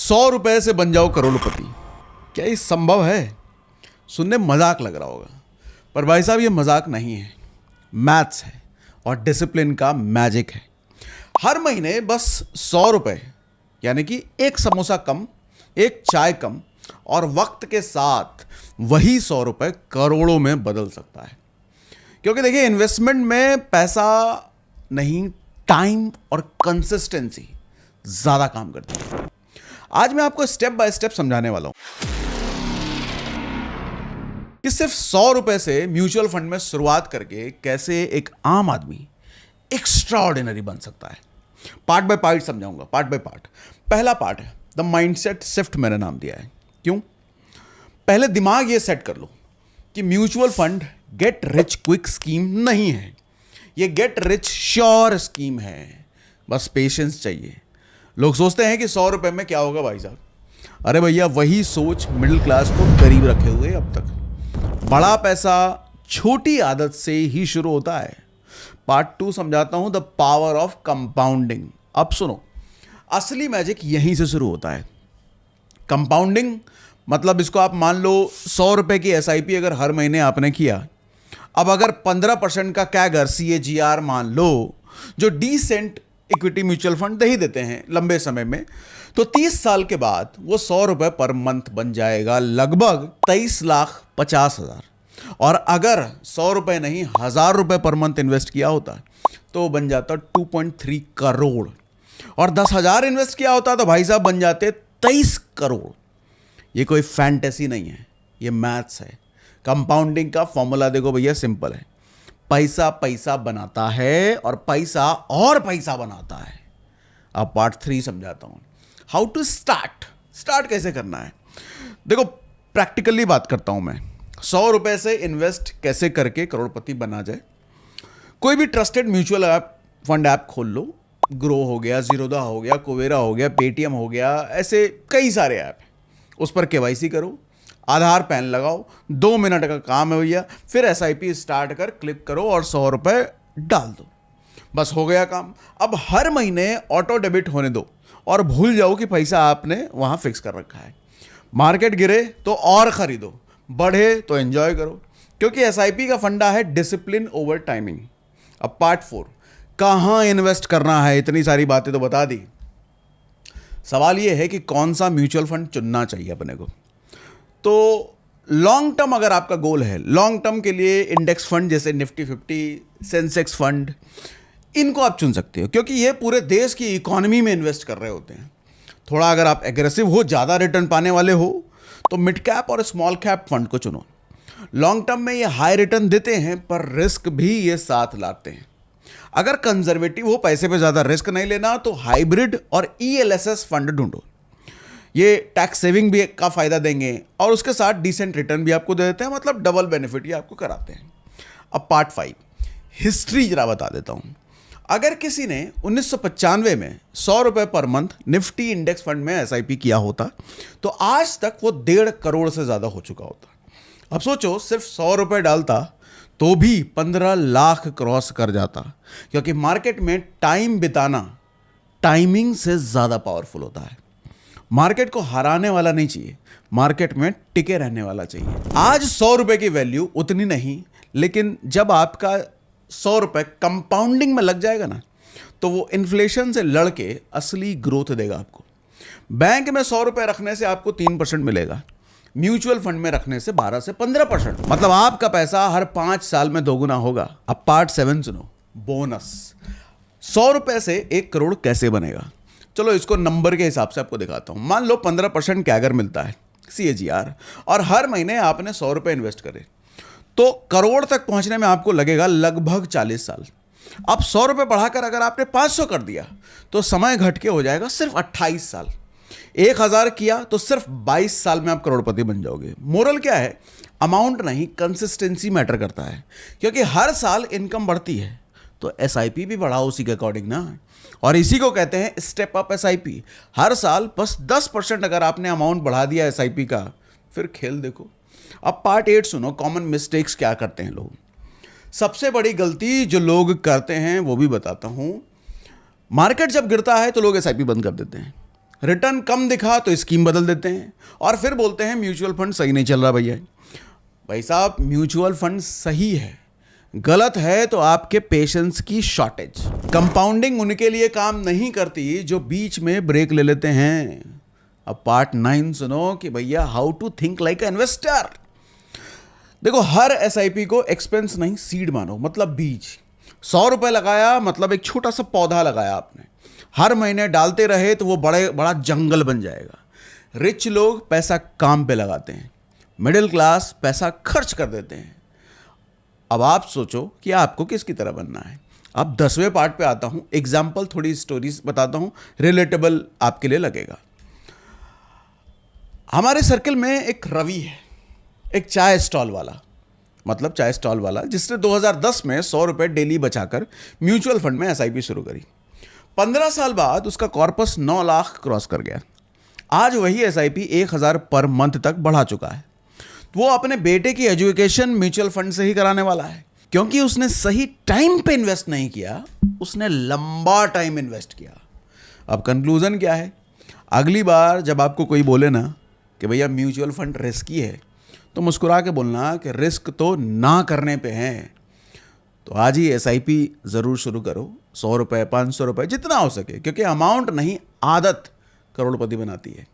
100 रुपए से बन जाओ करोड़पति। क्या ये संभव है? सुनने मजाक लग रहा होगा, पर भाई साहब ये मजाक नहीं है, मैथ्स है और डिसिप्लिन का मैजिक है। हर महीने बस 100 रुपए, यानी कि एक समोसा कम, एक चाय कम, और वक्त के साथ वही 100 रुपए करोड़ों में बदल सकता है। क्योंकि देखिए, इन्वेस्टमेंट में पैसा नहीं, टाइम और कंसिस्टेंसी ज्यादा काम करती है। आज मैं आपको स्टेप बाय स्टेप समझाने वाला हूं कि सिर्फ 100 रुपए से म्यूचुअल फंड में शुरुआत करके कैसे एक आम आदमी एक्स्ट्राऑर्डिनरी बन सकता है। पार्ट बाय पार्ट समझाऊंगा, पार्ट बाय पार्ट। पहला पार्ट है द माइंडसेट शिफ्ट, मैंने नाम दिया है। क्यों? पहले दिमाग ये सेट कर लो कि mutual fund get rich quick scheme नहीं है, ये गेट रिच श्योर स्कीम है। बस पेशेंस चाहिए। लोग सोचते हैं कि 100 रुपए में क्या होगा भाई साहब। अरे भैया, वही सोच मिडिल क्लास को गरीब रखे हुए अब तक। बड़ा पैसा छोटी आदत से ही शुरू होता है। पार्ट 2 समझाता हूं, द पावर ऑफ कंपाउंडिंग। अब सुनो, असली मैजिक यहीं से शुरू होता है। कंपाउंडिंग मतलब इसको आप मान लो 100 रुपए की SIP अगर हर महीने आपने किया, अब अगर 15% का कैगर CAGR मान लो, जो डिसेंट इक्विटी म्यूचुअल फंड दे ही देते हैं लंबे समय में, तो 30 साल के बाद वो 100 रुपए पर मंथ बन जाएगा लगभग 23,50,000। और अगर 100 रुपए नहीं 1,000 रुपए पर मंथ इन्वेस्ट किया होता तो बन जाता 2.3 करोड़। और 10,000 इन्वेस्ट किया होता तो भाई साहब बन जाते 23 करोड़। ये कोई फैंटेसी नहीं है, ये मैथ्स है। कंपाउंडिंग का फॉर्मूला देखो भैया, सिंपल है। पैसा पैसा बनाता है और पैसा बनाता है। अब पार्ट 3 समझाता हूं, हाउ टू स्टार्ट कैसे करना है। देखो, प्रैक्टिकली बात करता हूं मैं। 100 रुपए से इन्वेस्ट कैसे करके करोड़पति बना जाए। कोई भी ट्रस्टेड म्यूचुअल फंड ऐप खोल लो। ग्रो हो गया, जीरोधा हो गया, कुबेरा हो गया, पेटीएम हो गया, ऐसे कई सारे ऐप। उस पर KYC करो, आधार पैन लगाओ, 2 मिनट का काम है भैया। फिर SIP स्टार्ट कर क्लिक करो और 100 रुपए डाल दो, बस हो गया काम। अब हर महीने ऑटो डेबिट होने दो और भूल जाओ कि पैसा आपने वहां फिक्स कर रखा है। मार्केट गिरे तो और खरीदो, बढ़े तो एंजॉय करो, क्योंकि SIP का फंडा है डिसिप्लिन ओवर टाइमिंग। अब पार्ट 4, कहां इन्वेस्ट करना है। इतनी सारी बातें तो बता दी। सवाल यह है कि कौन सा म्यूचुअल फंड चुनना चाहिए अपने को। तो लॉन्ग टर्म अगर आपका गोल है, लॉन्ग टर्म के लिए इंडेक्स फंड जैसे निफ्टी 50, सेंसेक्स फंड, इनको आप चुन सकते हो, क्योंकि ये पूरे देश की इकोनॉमी में इन्वेस्ट कर रहे होते हैं। थोड़ा अगर आप एग्रेसिव हो, ज़्यादा रिटर्न पाने वाले हो, तो मिड कैप और स्मॉल कैप फंड को चुनो। लॉन्ग टर्म में ये हाई रिटर्न देते हैं, पर रिस्क भी ये साथ लाते हैं। अगर कंजर्वेटिव हो, पैसे पे ज़्यादा रिस्क नहीं लेना, तो हाइब्रिड और ELSS फंड ढूंढो। ये टैक्स सेविंग भी का फायदा देंगे और उसके साथ डिसेंट रिटर्न भी आपको दे देते हैं, मतलब डबल बेनिफिट ये आपको कराते हैं। अब पार्ट 5, हिस्ट्री जरा बता देता हूं। अगर किसी ने 1995 में 100 रुपए per month Nifty index fund में SIP किया होता, तो आज तक वो 1.5 करोड़ से ज्यादा हो चुका होता। अब सोचो, सिर्फ 100 रुपए डालता तो भी 15 लाख क्रॉस कर जाता, क्योंकि मार्केट में टाइम बिताना टाइमिंग से ज्यादा पावरफुल होता है। मार्केट को हराने वाला नहीं चाहिए, मार्केट में टिके रहने वाला चाहिए। आज 100 रुपए की वैल्यू उतनी नहीं, लेकिन जब आपका 100 रुपए कंपाउंडिंग में लग जाएगा ना, तो वो इन्फ्लेशन से लड़के असली ग्रोथ देगा आपको। बैंक में 100 रुपए रखने से आपको 3% मिलेगा, म्यूचुअल फंड में रखने से 12 से 15%, मतलब आपका पैसा हर 5 साल में दोगुना होगा। अब पार्ट 7 सुनो, बोनस। 100 रुपए से 1 करोड़ कैसे बनेगा। चलो इसको नंबर के हिसाब से आपको दिखाता हूं। मान लो 15% कैगर मिलता है CAGR, और हर महीने आपने 100 रुपए इन्वेस्ट करे, तो करोड़ तक पहुंचने में आपको लगेगा लगभग 40 साल। अब 100 रुपए बढ़ाकर अगर आपने 500 कर दिया, तो समय घट के हो जाएगा सिर्फ 28 साल। 1,000 किया तो सिर्फ 22 साल में आप करोड़पति बन जाओगे। मोरल क्या है? अमाउंट नहीं, कंसिस्टेंसी मैटर करता है, क्योंकि हर साल इनकम बढ़ती है, तो SIP भी बढ़ाओ उसी के अकॉर्डिंग ना। और इसी को कहते हैं स्टेप अप SIP। हर साल बस 10% अगर आपने अमाउंट बढ़ा दिया SIP का, फिर खेल देखो। अब पार्ट 8 सुनो, कॉमन मिस्टेक्स क्या करते हैं लोग। सबसे बड़ी गलती जो लोग करते हैं वो भी बताता हूं। मार्केट जब गिरता है तो लोग SIP बंद कर देते हैं। रिटर्न कम दिखा तो स्कीम बदल देते हैं और फिर बोलते हैं म्यूचुअल फंड सही नहीं चल रहा भैया। भाई साहब, म्यूचुअल फंड सही है, गलत है तो आपके पेशेंस की शॉर्टेज। कंपाउंडिंग उनके लिए काम नहीं करती जो बीच में ब्रेक ले लेते हैं। अब पार्ट 9 सुनो कि भैया how to think like investor. देखो, हर एसआईपी को एक्सपेंस नहीं सीड मानो, मतलब बीज। 100 रुपए लगाया मतलब एक छोटा सा पौधा लगाया आपने, हर महीने डालते रहे तो वो बड़ा जंगल बन जाएगा। रिच लोग पैसा काम पे लगाते हैं, मिडिल क्लास पैसा खर्च कर देते हैं। अब आप सोचो कि आपको किसकी तरह बनना है। अब 10वें पार्ट पे आता हूं, एग्जाम्पल थोड़ी स्टोरीज बताता हूं, रिलेटेबल आपके लिए लगेगा। हमारे सर्कल में एक रवि है, एक चाय स्टॉल वाला, मतलब चाय स्टॉल वाला जिसने 2010 में 100 रुपए डेली बचाकर म्यूचुअल फंड में एसआईपी शुरू करी। 15 साल बाद उसका कॉर्पस 9 लाख क्रॉस कर गया। आज वही एसआईपी 1000 पर मंथ तक बढ़ा चुका है। वो अपने बेटे की एजुकेशन म्यूचुअल फंड से ही कराने वाला है, क्योंकि उसने सही टाइम पे इन्वेस्ट नहीं किया, उसने लंबा टाइम इन्वेस्ट किया। अब कंक्लूजन क्या है? अगली बार जब आपको कोई बोले ना कि भैया म्यूचुअल फंड रिस्की है, तो मुस्कुरा के बोलना कि रिस्क तो ना करने पे है। तो आज ही एसआईपी ज़रूर शुरू करो, 100 रुपये 500 रुपये जितना हो सके, क्योंकि अमाउंट नहीं आदत करोड़पति बनाती है।